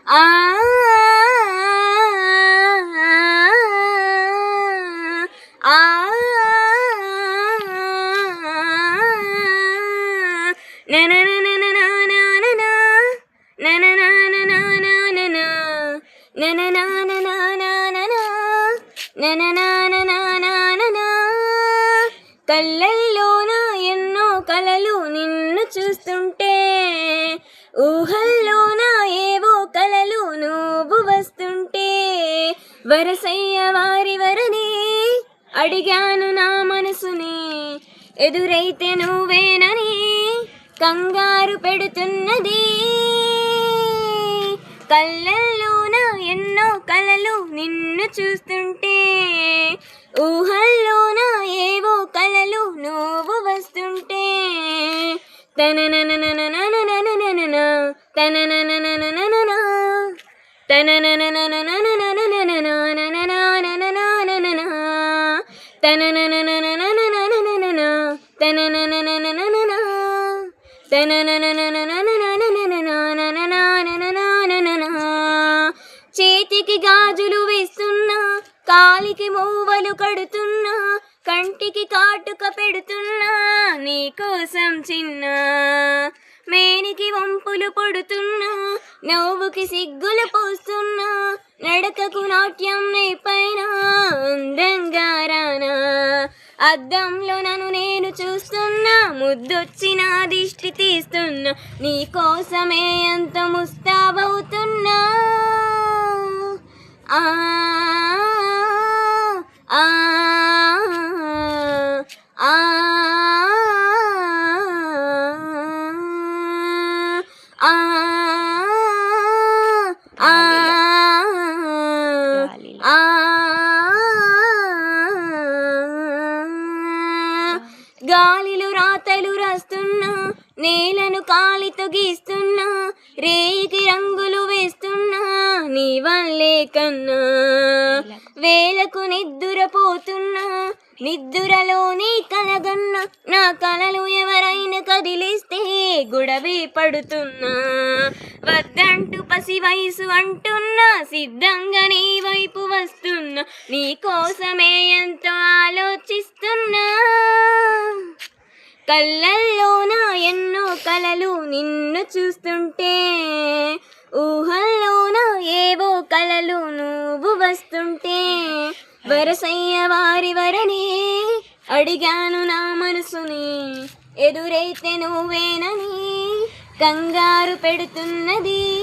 ఆ ఆ కళ్ళల్లోన ఎన్నో కలలు నిన్ను చూస్తుంటే, ఊహల్లోన ఏవో కలలు నువ్వు వస్తుంటే, వరసయ్య వారి వరని అడిగాను నా మనసుని, ఎదురైతే నువ్వేనని కంగారు పెడుతున్నది. కళ్ళల్లోన ఎన్నో కలలు నిన్ను చూస్తుంటే, ఊహల్లోన ఏవో కలలు నువ్వు వస్తుంటే, తననననననననననన తననననననననన తననననననననననననననననన తననననననననననన తననననననననన తననననననననననననననననన. చేతికి గాజులు వేస్తున్నా, కాలికి మూవలు కడుతున్నా, కంటికి కాటుక పెడుతున్నా నీకోసం చిన్న, మేనికి వంపులు పొడుతున్నా, నవ్వుకి సిగ్గులు పోస్తున్నా, నడకకు నాట్యం నేపైన అందంగా రానా, అద్దంలో నన్ను నేను చూస్తున్నా, ముద్దొచ్చిన దిష్టి తీస్తున్నా, నీకోసమే ఎంత ముస్తాబవుతున్నా. ఆ ఆ ఆ ఆ ఆ గాలిలో రాతలు రాస్తున్నా, నేలను కాలితో గీస్తున్నా, రేయికి రంగులు వేస్తున్నా నీ వల్లే కన్నా, వేలకు నిద్దురపోతున్నా, నిద్దురలోని కలగన్నా, నా కలలు ఎవరైనా కదిలిస్తే గుడవే పడుతున్నా, వద్దంటూ పసి వయసు అంటున్నా, సిద్ధంగా నీ వైపు వస్తున్నా, నీ కోసమే ఎంతో ఆలోచిస్తున్నా. కళ్ళల్లోన ఎన్నో కలలు నిన్ను చూస్తుంటే, ఊహల్లోన ఏవో కలలు నువ్వు వస్తుంటే, వరసయ్య వారి వరని అడిగాను నా మనసుని, ఎదురైతే నువ్వేనని కంగారు పెడుతున్నది.